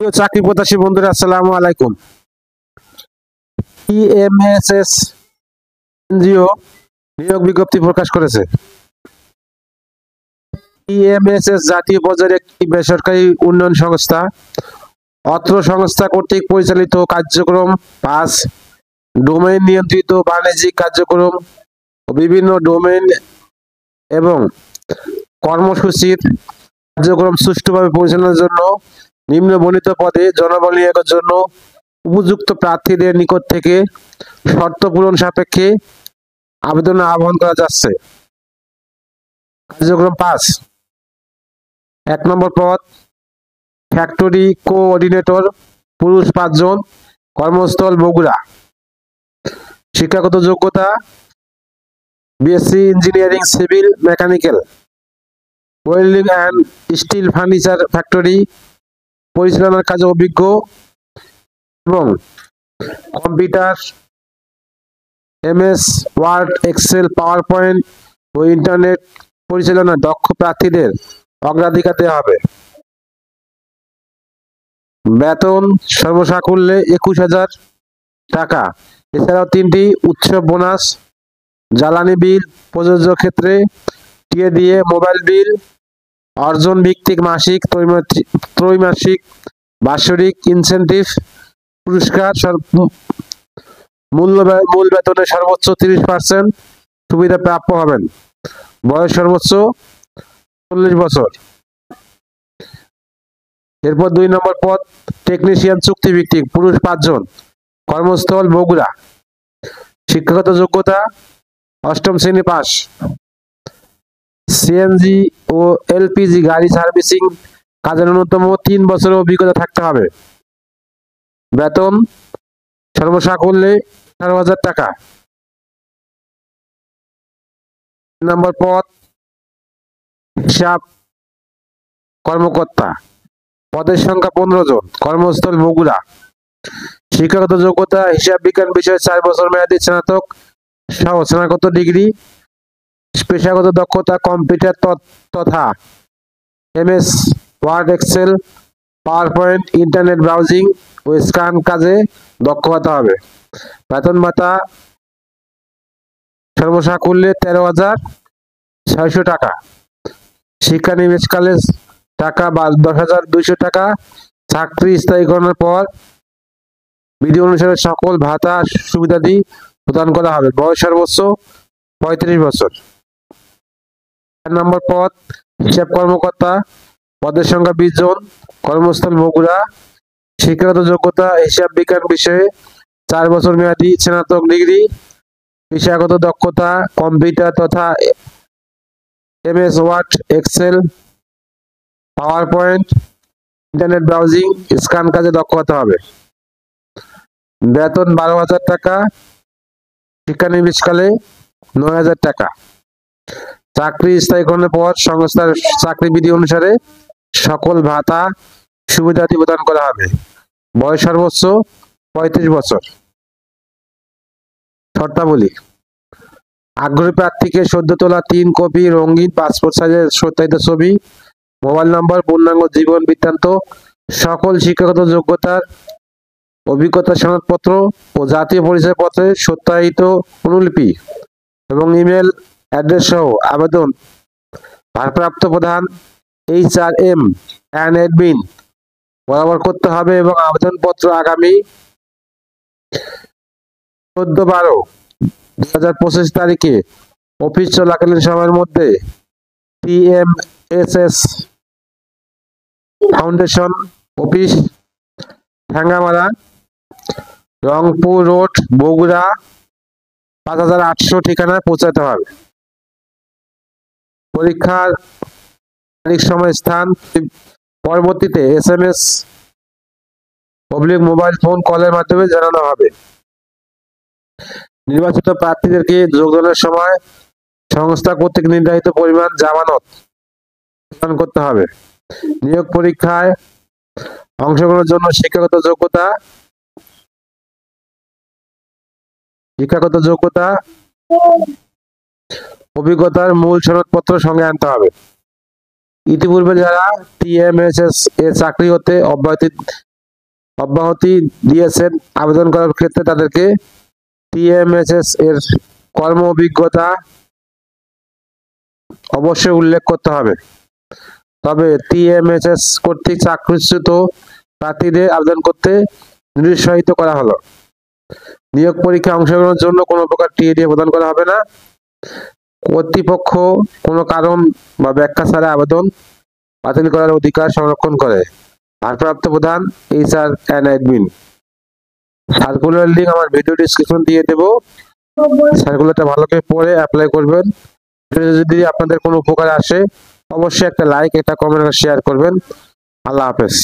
প্রিয় চাকরি প্রত্যাশী বন্ধুরা, আসসালামু আলাইকুম। ইএমএসএস এনজিও নিয়োগ বিজ্ঞপ্তি প্রকাশ করেছে। ইএমএসএস জাতীয় পর্যায়ের একটি বেসরকারি উন্নয়ন সংস্থা। অত্র সংস্থা কর্তৃক পরিচালিত কার্যক্রম 5 ডোমেইন নিয়ন্ত্রিত বাণিজ্যিক কার্যক্রম ও বিভিন্ন ডোমেইন এবং কর্মসূচির কার্যক্রম সুষ্ঠুভাবে পরিচালনার জন্য নিম্নবর্ণিত পদে জনবল নিয়োগের জন্য উপযুক্ত প্রার্থীদের নিকট থেকে শর্ত পূরণ সাপেক্ষে আবেদন আহ্বান করা যাচ্ছে। কার্যক্রম 5। 1 নম্বর পদ ফ্যাক্টরি কোঅর্ডিনেটর, পুরুষ 5 জন, কর্মস্থল বগুড়া। শিক্ষাগত যোগ্যতা BSc engineering civil mechanical, welding and steel furniture factory পরিচালনার কাজে অভিজ্ঞ এবং কম্পিউটার, এমএস ওয়ার্ড, এক্সেল, পাওয়ার পয়েন্ট ও ইন্টারনেট পরিচালনায় দক্ষ প্রার্থীদের অগ্রাধিকার দেওয়া হবে। বেতন সর্বসাকুল্যে 21,000 টাকা। এছাড়াও 3টি উৎসব বোনাস, জ্বালানি বিল প্রযোজ্য ক্ষেত্রে, টিএ দিয়ে মোবাইল বিল, অর্জন ভিত্তিক মাসিক, ত্রৈমাসিক, বাৎসরিক ইনসেনটিভ পুরস্কার, মূল বেতনের সর্বোচ্চ 30% সুবিধা প্রাপ্য হবেন। বয়স সর্বোচ্চ 40 বছর। এরপর 2 নম্বর পদ টেকনিশিয়ান চুক্তিভিত্তিক, পুরুষ 5 জন, কর্মস্থল বগুড়া। শিক্ষাগত যোগ্যতা 8ম শ্রেণী পাস। সিএনজি ও এলপিজি গাড়ি সার্ভিসিং কাজের ন্যূনতম 3 বছরের অভিজ্ঞতা থাকতে হবে। বেতন সর্বসাকুল্যে 18,000 টাকা। নম্বর পদ হিসাব কর্মকর্তা, পদের সংখ্যা 15 জন, কর্মস্থল বগুড়া। শিক্ষাগত যোগ্যতা হিসাব বিজ্ঞান বিষয়ে 4 বছর মেয়াদী স্নাতক সহ স্নাতকোত্তর ডিগ্রি। পেশাগত দক্ষতা কম্পিউটার তথা MS Word, Excel, power point, internet browsing ও স্ক্যান কাজে দক্ষ হতে হবে। বেতন ভাতা সর্বসাকুল্যে 13,600 টাকা। শিক্ষানিবেশকালে টাকা 10,200 টাকা। চাকরি স্থায়ীকরণের পর বিধি অনুসারে সকল ভাতা সুবিধাদি প্রদান করা হবে। বয়স সর্বোচ্চ 35 বছর। 4 নম্বর পদ হিসাব কর্মকর্তা, পদের সংখ্যা 20 জন, কর্মস্থল বগুড়া। শিক্ষাগত যোগ্যতা হিসাব বিজ্ঞান বিষয়ে 4 বছর মেয়াদী স্নাতক ডিগ্রি। পেশাগত দক্ষতা কম্পিউটার তথা MS Word, Excel, power point, internet browsing, scan কাজে দক্ষ হতে হবে। বেতন 12,000 টাকা। শিক্ষানিবেশকালে 9,000 টাকা। চাকরি স্থায়ীকরণের পর সংস্থার চাকরি বিধি অনুসারে সকল ভাতা সুবিধাদি প্রদান করা হবে। বয়স সর্বোচ্চ 35 বছর। শর্তাবলী: আগ্রহী প্রার্থীকে সদ্য তোলা 3 কপি রঙিন পাসপোর্ট সাইজের সত্যায়িত ছবি, মোবাইল নম্বর, পূর্ণাঙ্গ জীবন বৃত্তান্ত, সকল শিক্ষাগত যোগ্যতার অভিজ্ঞতা সনদপত্র ও জাতীয় পরিচয়পত্রের সত্যায়িত অনুলিপি এবং ইমেল অ্যাড্রেস সহ আবেদন ভারপ্রাপ্ত প্রধান HRM অ্যান্ড অ্যাডমিন বরাবর করতে হবে এবং আবেদনপত্র আগামী 14/12/2025 তারিখে অফিস চলাকালীন সময়ের মধ্যে TMSS foundation office, Thengamara, Rangpur road, Bogura 5800 ঠিকানায় পৌঁছাতে হবে। পরীক্ষার তারিখ, সময়, স্থান পরবর্তীতে SMS মোবাইল ফোন কলের মাধ্যমে জানানো হবে। নির্বাচিত প্রার্থীদেরকে যোগদানের সময় সংস্থা কর্তৃক নির্ধারিত পরিমাণ জামানত প্রদান করতে হবে। নিয়োগ পরীক্ষায় অংশগ্রহণের জন্য শিক্ষাগত যোগ্যতা অভিজ্ঞতার মূল সনদপত্র সঙ্গে আনতে হবে। ইতিপূর্বে যারা TMSS এর চাকরি হতে অব্যাহতি অব্যাহতি দিয়েছেন, আবেদন করার ক্ষেত্রে তাদেরকে টিএমএসএস এর কর্ম অভিজ্ঞতা অবশ্যই উল্লেখ করতে হবে। তবে টিএমএসএস কর্তৃক চাকরিচ্যুত প্রার্থীদের আবেদন করতে নিরুৎসাহিত করা হলো। নিয়োগ পরীক্ষায় অংশগ্রহণের জন্য কোনো প্রকার টিএডিএ প্রদান করা হবে না। কর্তৃপক্ষ কোনো কারণ বা ব্যাখ্যা ছাড়া আবেদন বাতিল করার অধিকার সংরক্ষণ করে। ভারপ্রাপ্ত প্রধান HR and admin. Circular link আমার ভিডিও ডেসক্রিপশন দিয়ে দেবো। সার্কুলারটা ভালো করে পড়ে অ্যাপ্লাই করবেন। যদি আপনাদের কোনো উপকার আসে অবশ্যই একটা লাইক, একটা কমেন্ট, শেয়ার করবেন। আল্লাহ হাফেজ।